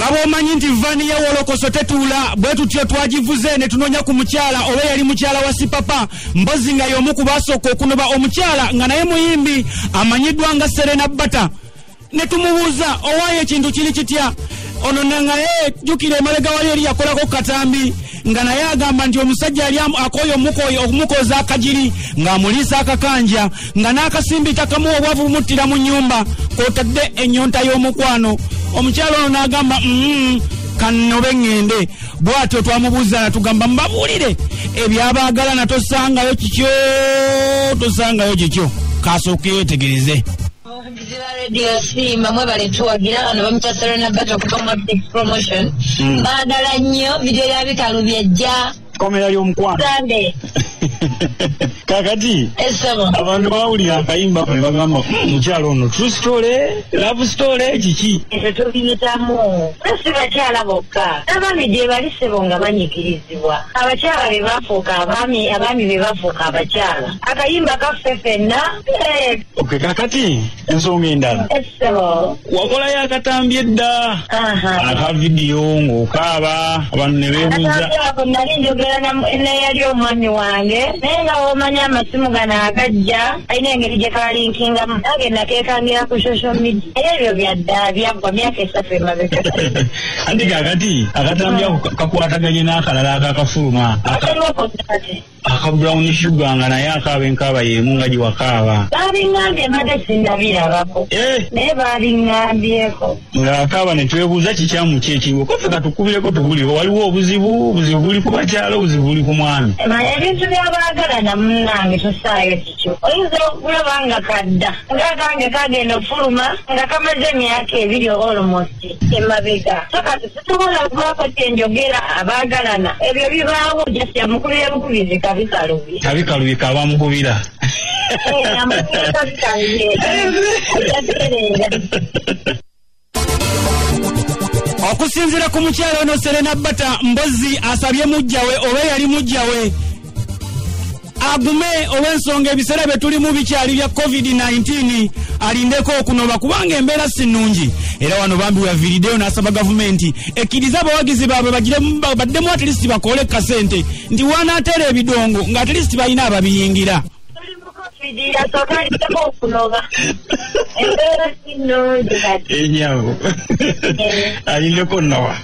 nga bwomanyi nti vani ya wolokoso tetula bwe tutyo twagivuze ne tunonya ku mukyala oba yali mukyala wa Sipapa mbozi nga y'omu ku basooka okunoba omukyala nga naye muyimbi amanyiddwa nga Serena Bata ne tumubuuza owaayo ekintu kiri kitya ono nangaye jukira emabega wali eri yakolako katambi nga naye agamba nti omusajja yali akoyo okumukoza akajiri ng'amuliisa akakanja nga n'akasimbi takamuwa obwavu bumuttira mu nnyumba kw'otadde ennyonta y'omukwano omukyala ono n'agamba kanobe ngende bw'atyo twamubuuza natugamba mbabuulire ebyabaagalana tosangayo kasooke yeetegereze Kizira radio sima mwebale tuwagira ano bamuta Serena Bata kupa promotion baagala nnyo video ya bikalu byajja komera y'omukwano Sunday kakati abantu bawulira akayimba ne bagamba mukyalo ono true story love story kiki tubiyitamu si bakyala bokka abaami gye bali ssebo nga banyikirizibwa abakyala be bafuuka abaami be bafuuka abakyala akayimba kaffe ffenna okay kakati ensonga endala wakolayo akatambye edda aka vidiyo ng'okaaba abantu ne beebuuza nali njogera neyali omwami wange naye nga womanya amasimu gano agajja alina engeri gye kalinkingamu agenda kekangira ku social media era ebyo byadda byaggwa myaka esatu emabega anti kakati akatambya kakwataganye n'akalala akakafuluma aka brown sugar nga naye akaaba enkaaba y'emu nga giwakaaba babiŋŋambye mbadde sinnabirabako naye babiŋŋambyeko ng'akaaba ne twebuuza kikyamu kyekiriwo ko ffe katukubireko tubulire waliwo obuzibu buli ku bakyala obuzibu buli ku mwami ebintu by'abaagalana munnange tosaayo kikyo oyinza okulaba nga kadda ng'akange kagenda okufuluma nga kamaze emyaka ebiri almost emabega so kati situbola kubaako kyenjogera abaagalana ebyo bibaawo just yamukulira bukubizi kabikalubi kabamukubira okusinziira ku mukyala ono Serena Bata mbozi asabye mujjawe oba yali mujjawe agume olw'ensonga ebiseera bye tulimu bikyali bya COVID-19 alindeko okunoba kubanga embeera si nnungi era wano bambi weyaviiriddeyo n'asaba gavumenti ekkiriza abawagizi baabwe baddemu atelisiti bakole kasente nti wanaateera ebidongo nga atelisiti balina ababiyingira enyawo alindeko nawa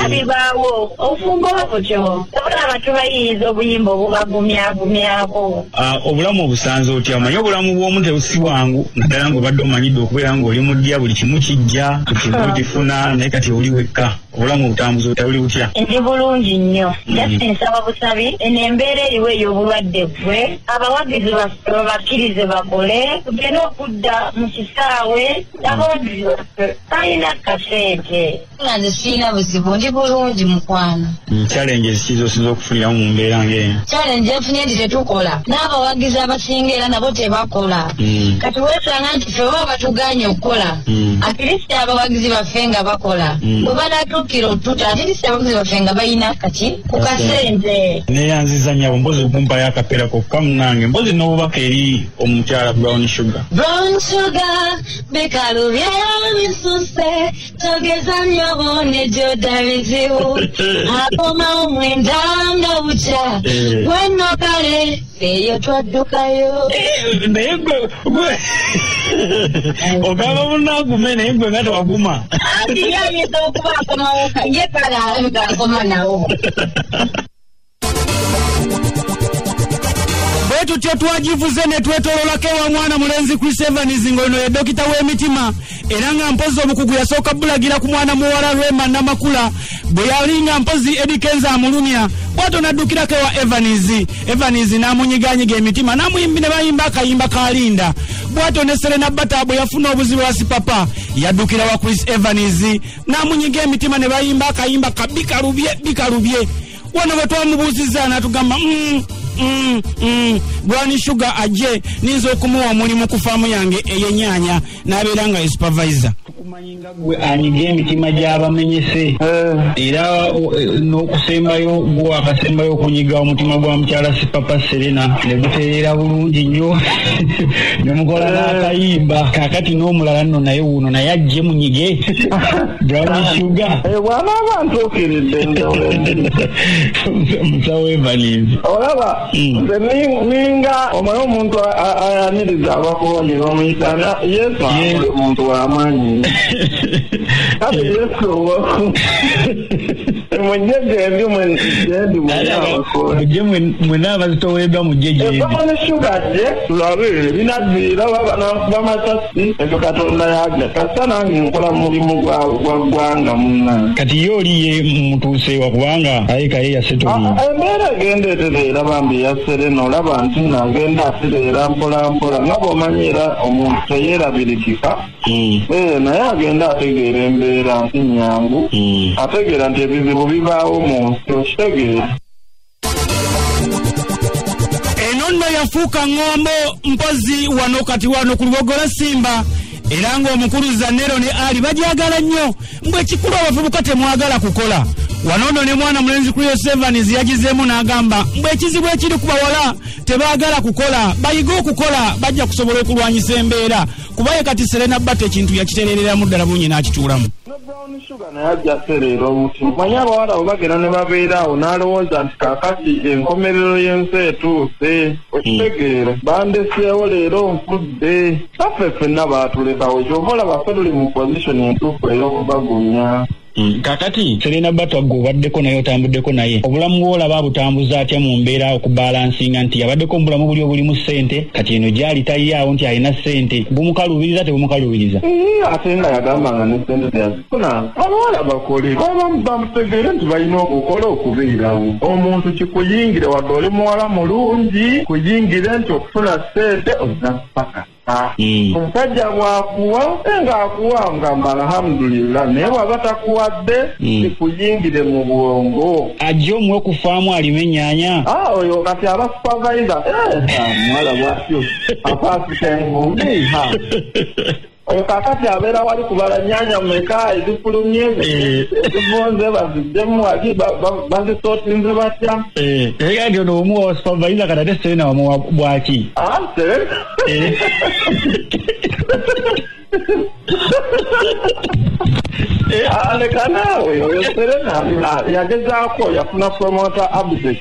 abibaawo obufumbo butyo obula abantu bayiyiza obuyimba obubagumyagumyako obulamu obusanze otya omanyi obulamu bw'omu tebusi bwangu naddala ng'obadde omanyidde okubeera ng'oli mu ddya buli kimu kijja kimu tifuna naye kati oli wekka obulamu obutambuza otya oli butya ndi bulungi nnyo jasi nsaba busabi eno embeera eriwo ey'obulwadde bwe abawagizi babakkirize bakole tugenda okudda mu kisaawe abombi talina kasente nga nze sirina buzibu ndi bulungi mukwano challenge zikizosinza okufuniramu mu mbeera ng'eyo challenge enfunye nti tetukola n'abawagizi abasinga era nabo tebakola kati weesanga nti ffe baba batuganye okukola atilisiti abawagizi baffe nga bakola bwe banatuukira otuta atilisiti abawagizi baffe nga balina kati ku kasente neyanziza nyabo mbozi okumpayo akapeera kokka munange mbozi n'obubaka eri omukyala brown sugar bikalu byabisuse togeza nnyo bone gyodda bizibu akomawo mwenda nga bukya gwenno kale eyo twaddukayo naye gwe ogamba munaagume naye gwe nga tewaguma yayinza okuba akomawo ye kale alabika akoma nawo tutyo twagivuze ne twetololako ewa mwana mulenzi Chris Evans ng'ono ye dokita w'emitima era nga mpozi obukugu yasooka bulagira ku mwana muwala Rwema Namakula bwe yali nga mpozi Eddie Kenza amulumya bw'atyo n'addukirako ewa Evans n'amunyiganyiga emitima n'amuyimbi ne bayimba akayimba kalinda bw'atyo ne Serena Bata bwe yafuna obuzibu bwa Sipapa yaddukira wa Chris Evans n'amunyiga emitima ne bayimba akayimba bikalubye wano bwe twamubuuzizza n'atugamba Brown Sugar ajje ninza okumuwa omulimu ku faamu yange ey'ennyaanya n'abeera nga supervisor omanyinga gwe anyiga emitima gy'abamenyese era n'okusembayo gwe akasembayo okunyiga omutima gwa mukyala Sipapa Serena ne gutereera bulungi nnyo ne mukola n'akayimba kaakati n'omulala nno naye wuno naye ajje munyige Brown Sugar bwana abantu okiridde musawo Evans olaba nze ninga omanyi omuntu ayaniriza abakonyi bamuyitana Yesu omuntu w'amaanyi kati Yesu mwenyegendi mwendi mujje mwena abazitoweddwa mujje gyendi sugadde tulabe binaddiira bamasasi ekyo Katonda yaga kasa nange nkola mulimu gwa ggwanga munna kati ye oliye mutuuse wakubanga ayika ye yasetoli embeera egenda etereera bambi yaserena olaba nti nagenda atereera mpolampola nga bw'omanyira omuntu teyeerabirikika naye agenda ategeera embeera nti nyangu ategeera nti ebizibu bibaawo mu nsi okitegeera eno nno yafuuka ng'ombo mpozi wano kati wano ku Lubogola Simba era ng'omukulu Zanero ne Ali bajagala nnyo mbwe ekikulu abavubuka temwagala kukola wano nno ne mwana mulenzi Chris Evans yagizeemu n'agamba mbwe ekizibu ekiri ku bawala tebaagala kukola bayiga okukola bajja kusobola okulwanyisa embeera kubaye kati Serena Bate ekintu yakiterereramu ddala bunyi n'akituulamu Brown Sugar naye ajja sereera omutima manyi abawala bwe bagenda ne babeeraawo n'alowooza nti kaakati enkomerero y'ensi etuuse okitegeere bandeseewo leero nfudde saffe ffenna baatulekawo kyova olaba ffe tuli mu position entuufu ey'okubagunya kakati Serena Bate gwe obaddeko naye otambuddeko naye obulamu bw'olaba abutambuza atya mu mbeera okubalansinga nti yabaddeko mu bulamu buli obulimu ssente kati eno gyali tayiaawo nti alina ssente bumukaluubiriza tebumukaluubiriza ate nga yagambanga ne ssente teyazifuna abawala bakole bamutegeere nti balina okukola okubeerawo omuntu kikuyingire wadde oli muwala mulungi kuyingire nti okufuna ssente ozapaka omusajja bw'akuwa ng'akuwa ngamba alhamdulillah naye bw'aba takuwadde kikuyingire mu bwongo ajja omuwe kufaamu alime ennyanya oyo kati aba supervisor mwala bwatyo apaasika envumbi oyo kakati abeera wali kubala nnyanya meka ezifulumye ezivunze baziddemu wali bazisootinze batya andi ono omuwa supervisor kati ate Serena wamuwa bwaki leka naawe oyo Serena yagezaako yafuna promota Abdek